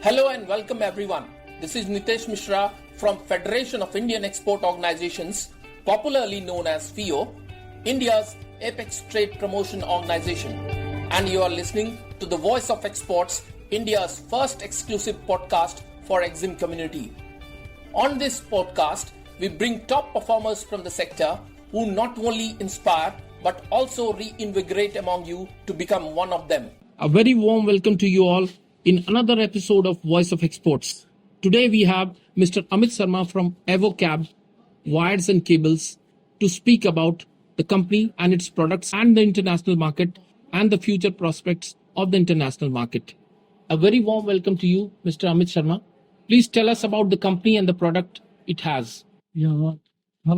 Hello and welcome everyone. This is Nitesh Mishra from Federation of Indian Export Organizations, popularly known as FIO, India's apex trade promotion organization. And you are listening to the Voice of Exports, India's first exclusive podcast for EXIM community. On this podcast, we bring top performers from the sector who not only inspire but also reinvigorate among you to become one of them. A very warm welcome to you all in another episode of Voice of Exports. Today we have Mr. Amit Sharma from AVOCAB, Wires and Cables, to speak about the company and its products and the international market and the future prospects of the international market. A very warm welcome to you, Mr. Amit Sharma. Please tell us about the company and the product it has. Hello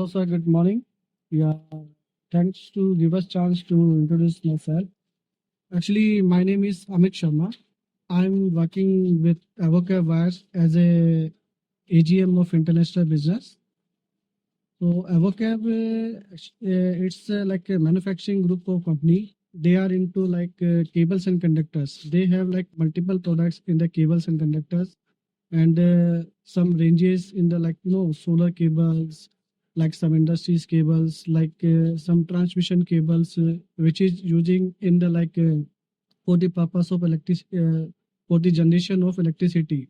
sir, good morning. Thanks to give us chance to introduce myself. Actually, my name is Amit Sharma. I'm working with AVOCAB Wires as a AGM of international business. So AVOCAB, it's like a manufacturing group of company. They are into cables and conductors. They have like multiple products in the cables and conductors, and some ranges in the solar cables, like some industries cables, some transmission cables, which is using in the for the purpose of for the generation of electricity.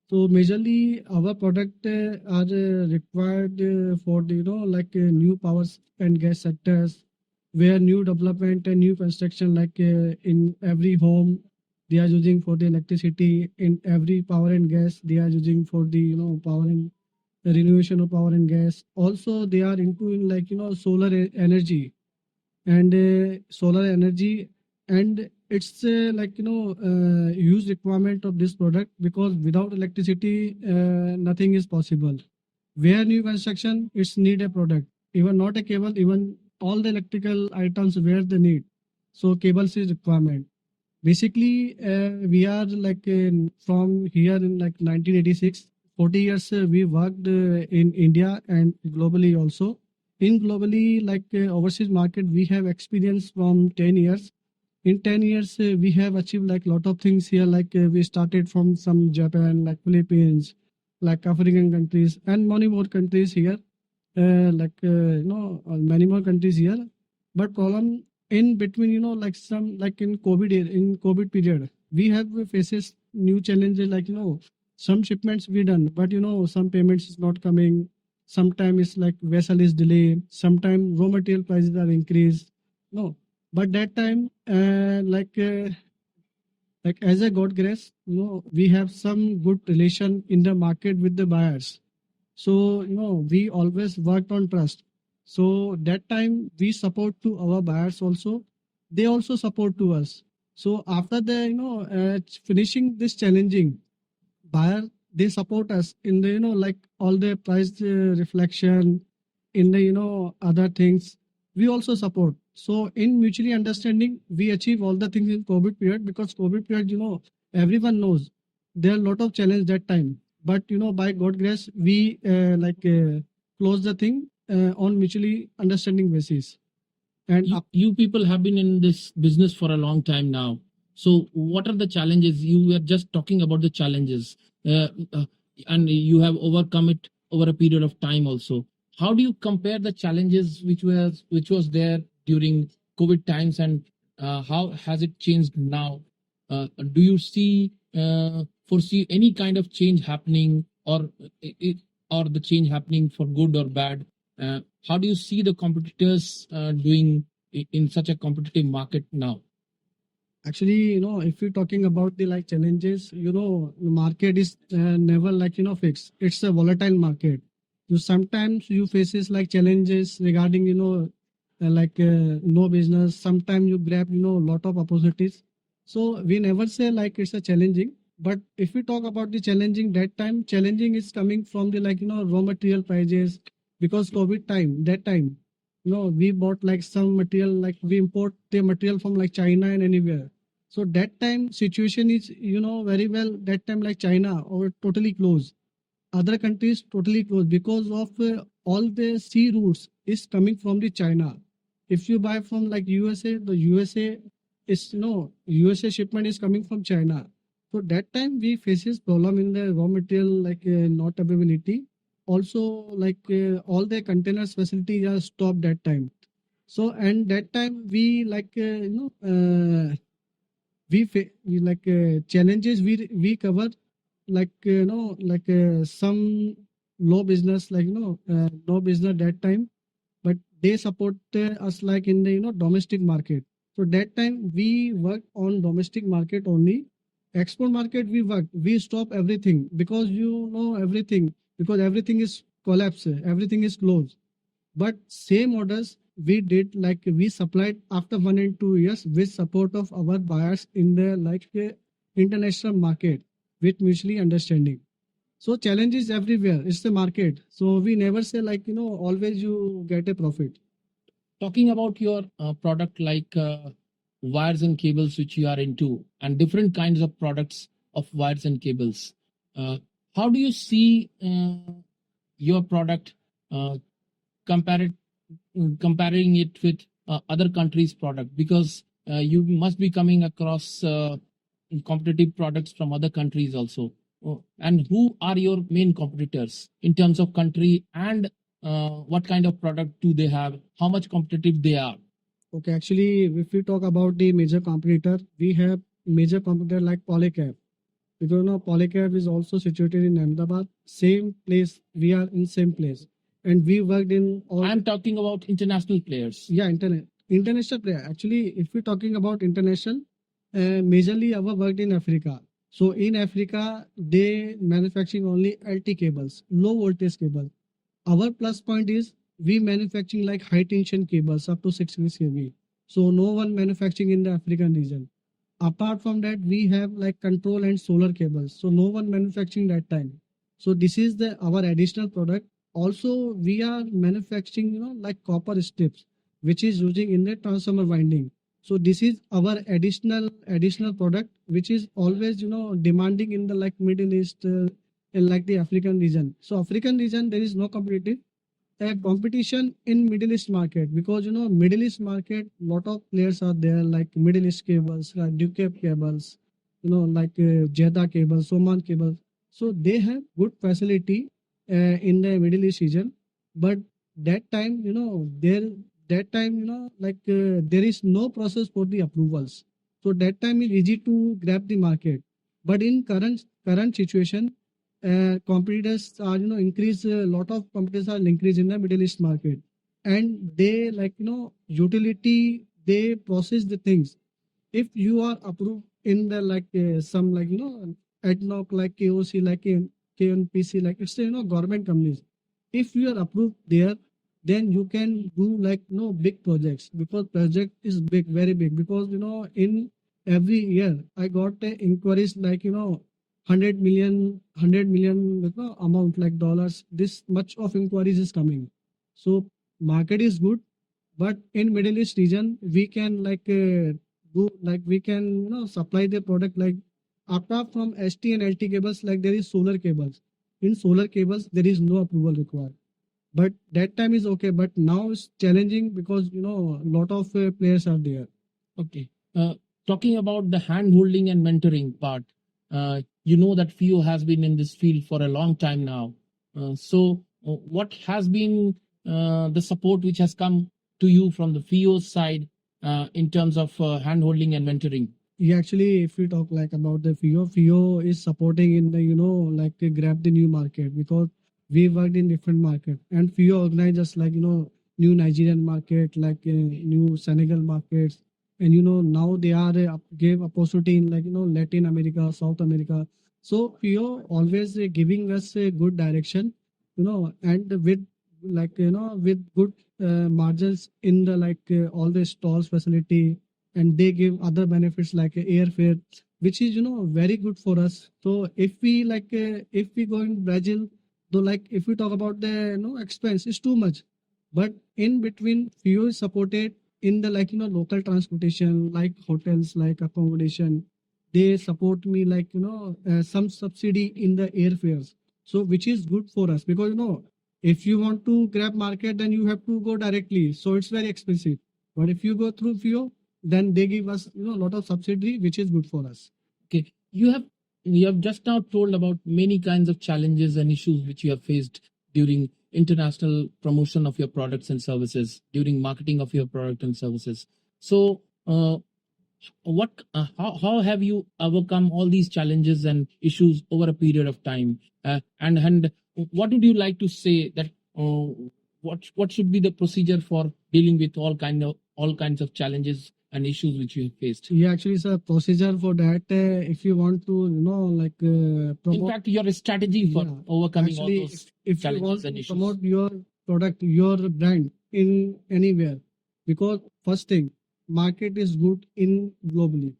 So majorly our product are required for the new power and gas sectors, where new development and new construction in every home they are using for the electricity. In every power and gas they are using for the power and the renovation of power and gas. Also they are into solar energy and solar energy, and it's huge requirement of this product, because without electricity nothing is possible. Where new construction, it's need a product, even not a cable, even all the electrical items where they need. So cables is requirement. Basically we are from here in 1986, 40 years we worked in India and globally also. In globally overseas market we have experience from 10 years. In 10 years, we have achieved lot of things here. We started from some Japan, Philippines, African countries, and many more countries here. Many more countries here. But problem in between, in COVID period, we have faces new challenges. Some shipments we done, but some payments is not coming. Sometimes it's vessel is delayed. Sometimes raw material prices are increased. No. But that time, as a God grace, we have some good relation in the market with the buyers. So, we always worked on trust. So that time we support to our buyers also. They also support to us. So after the, finishing this challenging, buyer, they support us in the, all the price reflection, in the, other things, we also support. So in mutually understanding, we achieve all the things in COVID period, because COVID period, everyone knows there are a lot of challenge that time. But by God grace, we close the thing on mutually understanding basis. And you people have been in this business for a long time now. So what are the challenges? You were just talking about the challenges, and you have overcome it over a period of time also. How do you compare the challenges which was there during COVID times, and how has it changed now? Do you foresee any kind of change happening, or the change happening for good or bad? How do you see the competitors doing in such a competitive market now? Actually, if you're talking about the challenges, the market is never fixed. It's a volatile market. Sometimes you faces challenges regarding no business. Sometimes you grab lot of opportunities. So we never say it's a challenging. But if we talk about the challenging, that time challenging is coming from the raw material prices, because COVID time, that time, we bought some material, we import the material from China and anywhere. So that time situation is very well, that time China or totally closed. Other countries totally closed because of all the sea routes is coming from the China. If you buy from USA, the USA is USA shipment is coming from China. So that time we faces problem in the raw material not availability. Also all the containers facility are stopped that time. So and that time we we challenges we cover some low business no business that time, but they support us in the domestic market. So that time we worked on domestic market only. Export market we stop everything because everything, because everything is collapsed, everything is closed. But same orders we did we supplied after 1 and 2 years with support of our buyers in the international market with mutually understanding. So challenges everywhere. It's the market. So we never say always you get a profit. Talking about your product like wires and cables which you are into and different kinds of products of wires and cables, how do you see your product uh, compared comparing it with other countries' product? Because you must be coming across competitive products from other countries also. And who are your main competitors in terms of country, and what kind of product do they have? How much competitive they are? Okay, actually, if we talk about the major competitor, we have major competitor like Polycab. Because Polycab is also situated in Ahmedabad, same place. We are in same place, and we worked in all. I'm talking about international players. Yeah, international player. Actually, if we're talking about international, majorly our worked in Africa. So in Africa, they manufacturing only LT cables, low voltage cable. Our plus point is we manufacturing like high tension cables up to 6 kV. So no one manufacturing in the African region. Apart from that, we have like control and solar cables. So no one manufacturing that time. So this is the our additional product. Also, we are manufacturing like copper strips, which is using in the transformer winding. So this is our additional product, which is always demanding in the Middle East and the African region. So African region there is no competitive competition in Middle East market, because Middle East market lot of players are there like Middle East cables, like UCAB cables, Jeddah cables, Oman cables. So they have good facility in the Middle East region, but that time there is no process for the approvals. So that time is easy to grab the market, but in current situation competitors are increase a lot of competitors are increase in the Middle East market, and they utility they process the things. If you are approved in the some ADNOC like KOC like KNPC, like it's government companies. If you are approved there, then you can do big projects, because project is big, very big, because in every year I got inquiries 100 million amount like dollars. This much of inquiries is coming. So market is good, but in Middle East region we can do we can supply the product like apart from ST and LT cables, like there is solar cables. In solar cables there is no approval required, but that time is okay, but now it's challenging because lot of players are there. Okay. Talking about the hand holding and mentoring part, you know that FIO has been in this field for a long time now. What has been the support which has come to you from the FIO side in terms of hand holding and mentoring? Yeah, actually, if we talk about the FIO is supporting in the grab the new market, because we worked in different market, and FIO organized us new Nigerian market, new Senegal markets, and now they are gave opportunity in Latin America, South America. So FIO always giving us a good direction, and with with good margins in the all the stalls facility, and they give other benefits like airfare, which is very good for us. So if we if we go in Brazil, though if we talk about the expense is too much, but in between FIO is supported in the local transportation, like hotels, like accommodation. They support me some subsidy in the airfares, so which is good for us, because if you want to grab market, then you have to go directly, so it's very expensive. But if you go through FIO, then they give us a lot of subsidy, which is good for us. Okay, you have you have just now told about many kinds of challenges and issues which you have faced during international promotion of your products and services, during marketing of your product and services. So, how have you overcome all these challenges and issues over a period of time? And what would you like to say that what should be the procedure for dealing with all kinds of challenges and issues which you have faced? Yeah, actually, sir, procedure for that. If you want to, In promote, fact, your strategy for yeah, overcoming all actually, those if you want challenges and to issues. promote your product, your brand in anywhere, because first thing, market is good in globally.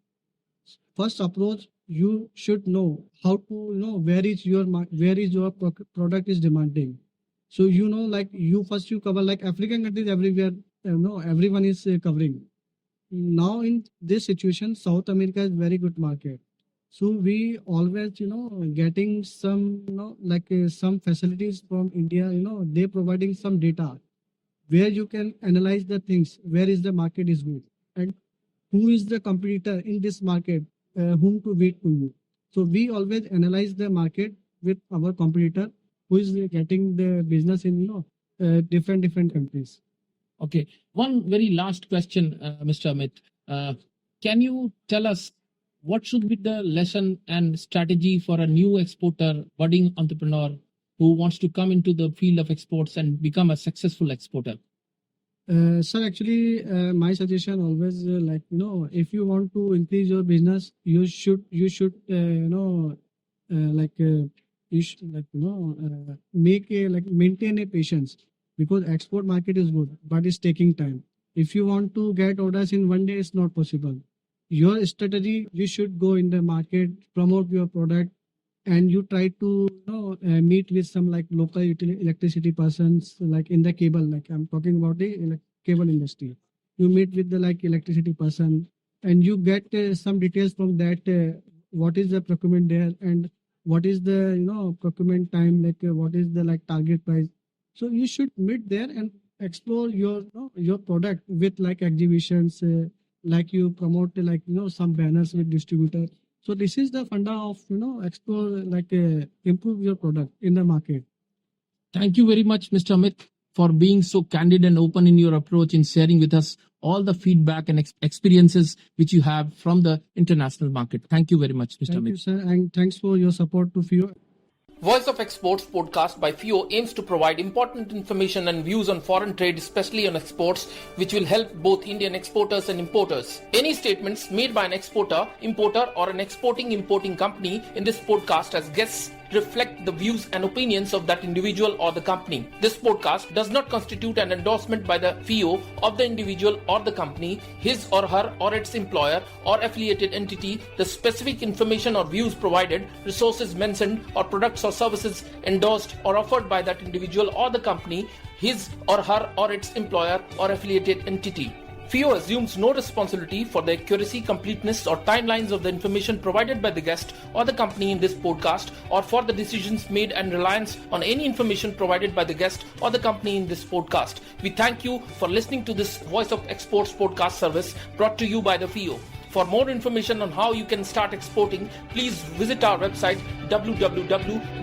First approach, you should know how to, where is your where is your product is demanding. So you cover like African countries everywhere. Everyone is covering. Now in this situation, South America is very good market. So we always, getting some, some facilities from India. They providing some data where you can analyze the things. Where is the market is good and who is the competitor in this market, whom to beat to you. So we always analyze the market with our competitor who is getting the business in different countries. Okay. One very last question, Mr. Amit. Can you tell us what should be the lesson and strategy for a new exporter, budding entrepreneur who wants to come into the field of exports and become a successful exporter? Sir, actually, my suggestion always if you want to increase your business, you should you should make a maintain a patience, because export market is good but it's taking time. If you want to get orders in one day, it's not possible. Your strategy, you should go in the market, promote your product, and you try to meet with some like local electricity persons, like in the cable, like I'm talking about the cable industry. You meet with the like electricity person and you get some details from that, what is the procurement there and what is the procurement time, like what is the like target price. So you should meet there and explore your product with like exhibitions, like you promote some banners with distributor. So this is the funda of explore, like improve your product in the market. Thank you very much, Mr. Amit, for being so candid and open in your approach in sharing with us all the feedback and experiences which you have from the international market. Thank you very much, Mr. Thank Amit. you, sir, and thanks for your support to FIO. Voice of Exports podcast by FIO aims to provide important information and views on foreign trade, especially on exports, which will help both Indian exporters and importers. Any statements made by an exporter, importer, or an importing company in this podcast as guests reflect the views and opinions of that individual or the company. This podcast does not constitute an endorsement by the FIO of the individual or the company, his or her or its employer or affiliated entity. The specific information or views provided, resources mentioned, or products or services endorsed or offered by that individual or the company, his or her or its employer or affiliated entity. FIO assumes no responsibility for the accuracy, completeness, or timelines of the information provided by the guest or the company in this podcast, or for the decisions made and reliance on any information provided by the guest or the company in this podcast. We thank you for listening to this Voice of Exports podcast service brought to you by the FIO. For more information on how you can start exporting, please visit our website www.fio.org.